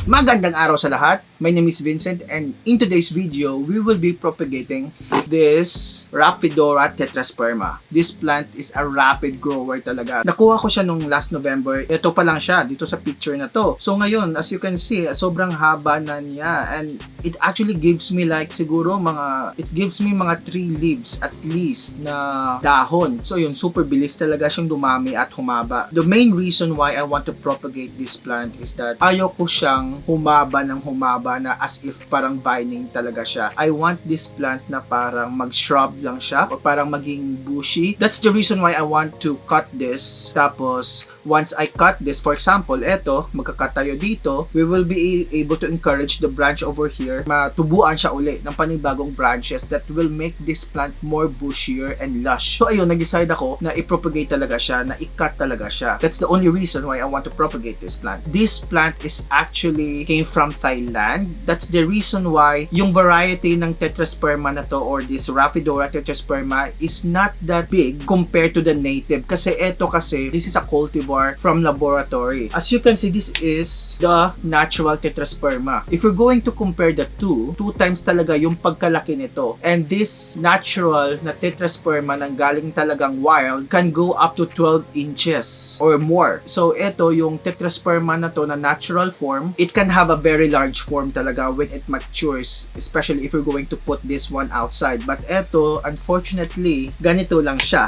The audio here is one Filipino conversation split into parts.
Magandang araw sa lahat. My name is Vincent and in today's video, we will be propagating this Rhaphidophora Tetrasperma. This plant is a rapid grower talaga. Nakuha ko siya nung last November. Ito pa lang siya dito sa picture na to. So ngayon, as you can see, sobrang haba na niya and it actually gives me like siguro mga 3 leaves at least na dahon. So yun, super bilis talaga siyang dumami at humaba. The main reason why I want to propagate this plant is that ayoko siyang humaba ng humaba na as if parang vining talaga siya. I want this plant na parang mag-shrub lang siya or parang maging bushy. That's the reason why I want to cut this. Tapos, once I cut this, for example, eto, magka-cut tayo dito, we will be able to encourage the branch over here, matubuan siya uli ng panibagong branches that will make this plant more bushier and lush. So ayun, nag-decide ako na i-propagate talaga siya, na i-cut talaga siya. That's the only reason why I want to propagate this plant. This plant is actually came from Thailand. That's the reason why yung variety ng Tetrasperma na to or this Rhaphidophora Tetrasperma is not that big compared to the native. Kasi eto kasi, this is a cultivar from laboratory. As you can see, this is the natural Tetrasperma. If we're going to compare the two times talaga yung pagkalaki nito. And this natural na Tetrasperma nang galing talagang wild can go up to 12 inches or more. So eto yung Tetrasperma na to na natural form, it can have a very large form talaga when it matures, especially if you're going to put this one outside. But eto, unfortunately, ganito lang siya.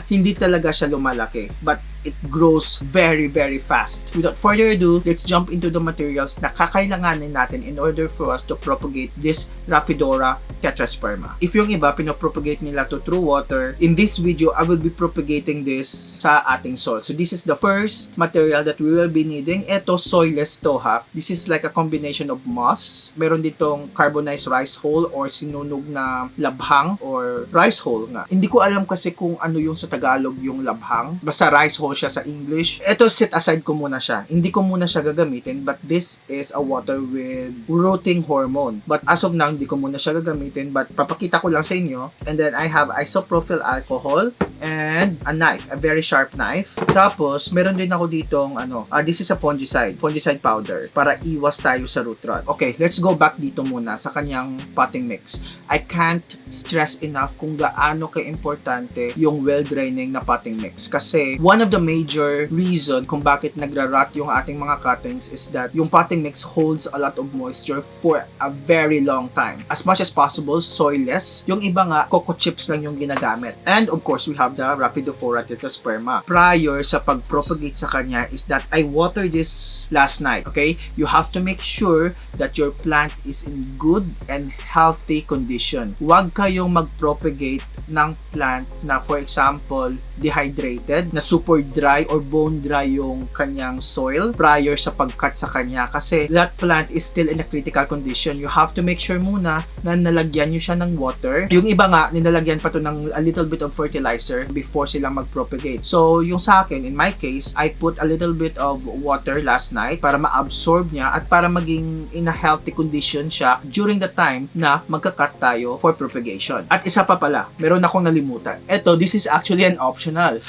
Hindi talaga siya lumalaki. But it grows very, very fast. Without further ado, let's jump into the materials na kakailanganin natin in order for us to propagate this Rhaphidophora Tetrasperma. If yung iba, pinapropagate nila to through water, in this video, I will be propagating this sa ating soil. So this is the first material that we will be needing. Ito, soilless to ha. This is like a combination of moss. Meron ditong carbonized rice hull or sinunog na labhang or rice hull nga. Hindi ko alam kasi kung ano yung sa Tagalog yung labhang. Basta rice hull siya sa English. Ito, set aside ko muna siya. Hindi ko muna siya gagamitin, but this is a water with rooting hormone. But as of now, hindi ko muna siya gagamitin, but papakita ko lang sa inyo. And then I have isopropyl alcohol and a knife, a very sharp knife. Tapos, meron din ako ditong this is a fungicide powder para iwas tayo sa root rot. Okay, let's go back dito muna sa kanyang potting mix. I can't stress enough kung gaano ka-importante yung well-draining na potting mix. Kasi, one of the major reason kung bakit nagra-rot yung ating mga cuttings is that yung potting mix holds a lot of moisture for a very long time. As much as possible, soilless. Yung iba nga, coco chips lang yung ginagamit. And of course, we have the Rhaphidophora Tetrasperma. Prior sa pag-propagate sa kanya is that I watered this last night. Okay? You have to make sure that your plant is in good and healthy condition. Huwag kayong mag-propagate ng plant na, for example, dehydrated, na super dry or bone dry yung kanyang soil prior sa pag-cut sa kanya kasi that plant is still in a critical condition. You have to make sure muna na nalagyan nyo siya ng water. Yung iba nga, ninalagyan pa to ng a little bit of fertilizer before silang mag-propagate. So, yung sa akin, in my case, I put a little bit of water last night para ma-absorb niya at para maging in a healthy condition siya during the time na magka-cut tayo for propagation. At isa pa pala, meron akong nalimutan. Ito, this is actually an optional.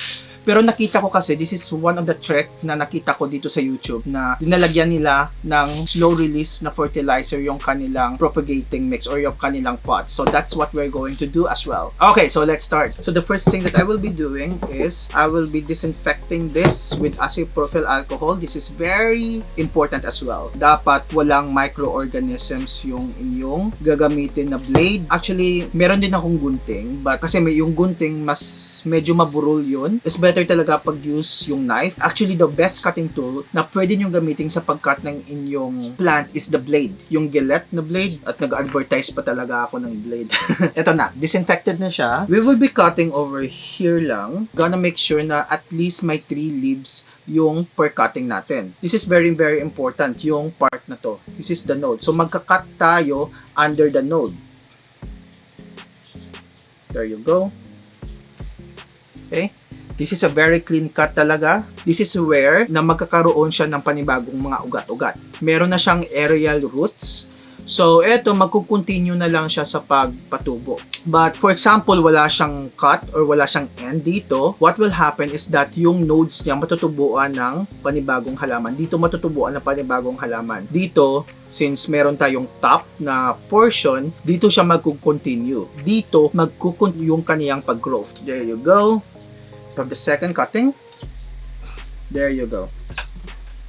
Pero nakita ko kasi, this is one of the trick na nakita ko dito sa YouTube na dinalagyan nila ng slow release na fertilizer yung kanilang propagating mix or yung kanilang pot. So that's what we're going to do as well. Okay, so let's start. So the first thing that I will be doing is I will be disinfecting this with isopropyl alcohol. This is very important as well. Dapat walang microorganisms yung inyong gagamitin na blade. Actually, meron din akong gunting, but kasi may yung gunting mas medyo maburol yun. It's better talaga pag-use yung knife. Actually, the best cutting tool na pwede nyo gamitin sa pag-cut ng inyong plant is the blade. Yung gillette na blade. At nag-advertise pa talaga ako ng blade. Ito na. Disinfected na siya. We will be cutting over here lang. Gonna make sure na at least may 3 leaves yung per cutting natin. This is very, very important. Yung part na to. This is the node. So, magka-cut tayo under the node. There you go. Okay. This is a very clean cut talaga. This is where na magkakaroon siya ng panibagong mga ugat-ugat. Meron na siyang aerial roots. So, eto, magkukontinue na lang siya sa pagpatubo. But, for example, wala siyang cut or wala siyang end dito, what will happen is that yung nodes niya matutubuan ng panibagong halaman. Dito matutubuan ng panibagong halaman. Dito, since meron tayong top na portion, dito siya magkukontinue. Dito, magkukontinue yung kaniyang pag-growth. There you go. From the second cutting, there you go.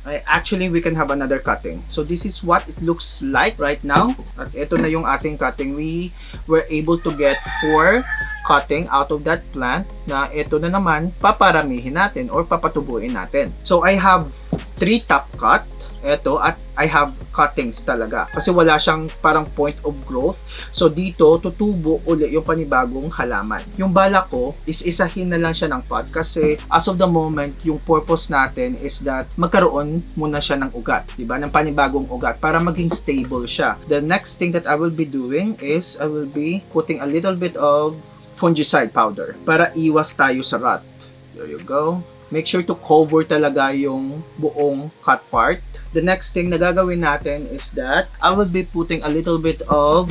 Actually, we can have another cutting. So, this is what it looks like right now. At ito na yung ating cutting. We were able to get 4 cutting out of that plant na ito na naman paparamihin natin or papatubuin natin. So, I have 3 top cut. Ito, at I have cuttings talaga. Kasi wala siyang parang point of growth. So, dito, tutubo uli yung panibagong halaman. Yung bala ko is isahin na lang siya ng pot kasi as of the moment, yung purpose natin is that magkaroon muna siya ng ugat. Diba? Ng panibagong ugat para maging stable siya. The next thing that I will be doing is I will be putting a little bit of fungicide powder para iwas tayo sa rot. There you go. Make sure to cover talaga yung buong cut part. The next thing na gagawin natin is that I will be putting a little bit of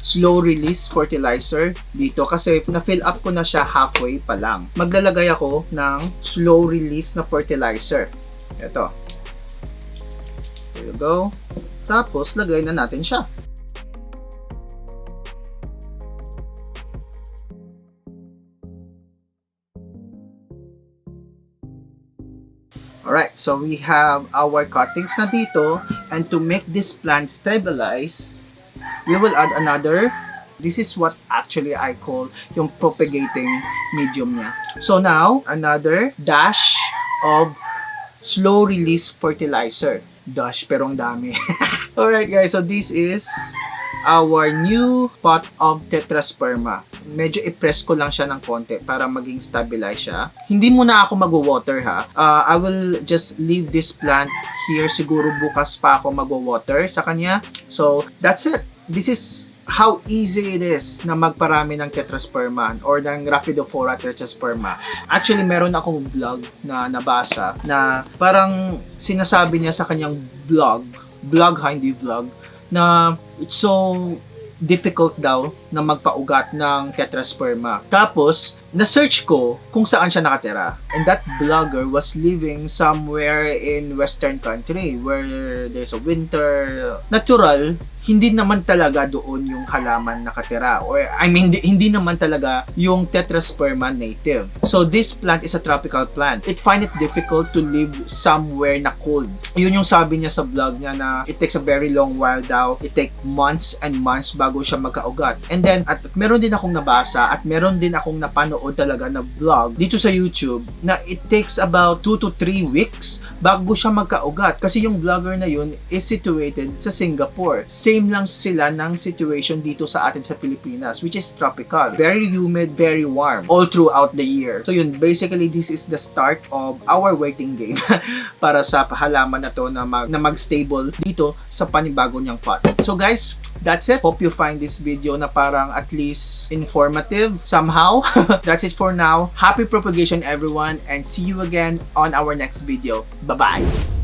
slow release fertilizer dito kasi na-fill up ko na siya halfway pa lang. Maglalagay ako ng slow release na fertilizer. Ito. There you go. Tapos, lagay na natin siya. Alright, so we have our cuttings na dito, and to make this plant stabilize, we will add another. This is what actually I call yung propagating medium niya. So now, another dash of slow release fertilizer. Dash, pero ang dami. Alright guys, so this is our new pot of Tetrasperma. Medyo i-press ko lang siya ng konti para maging stabilize siya. Hindi muna ako mag-water ha. I will just leave this plant here. Siguro bukas pa ako mag-water sa kanya. So, that's it. This is how easy it is na magparami ng Tetrasperma or ng Rhaphidophora Tetrasperma. Actually, meron akong vlog na nabasa na parang sinasabi niya sa kanyang vlog ha, hindi vlog, na it's so difficult daw na magpaugat ng Tetrasperma. Tapos, na-search ko kung saan siya nakatira. And that blogger was living somewhere in western country where there's a winter. Natural, hindi naman talaga doon yung halaman nakatira. Or, I mean, hindi naman talaga yung Tetrasperma native. So, this plant is a tropical plant. It find it difficult to live somewhere na cold. Yun yung sabi niya sa blog niya na it takes a very long while daw. It take months and months bago siya magkaugat. And then, at meron din akong nabasa at meron din akong napanood talaga na vlog dito sa YouTube na it takes about 2 to 3 weeks bago siya magkaugat. Kasi yung vlogger na yun is situated sa Singapore. Same lang sila ng situation dito sa atin sa Pilipinas, which is tropical. Very humid, very warm all throughout the year. So yun, basically this is the start of our waiting game para sa halaman na to na mag-stable dito sa panibago niyang pot. So guys, that's it. Hope you find this video na parang at least informative somehow. That's it for now. Happy propagation everyone, and see you again on our next video. Bye-bye!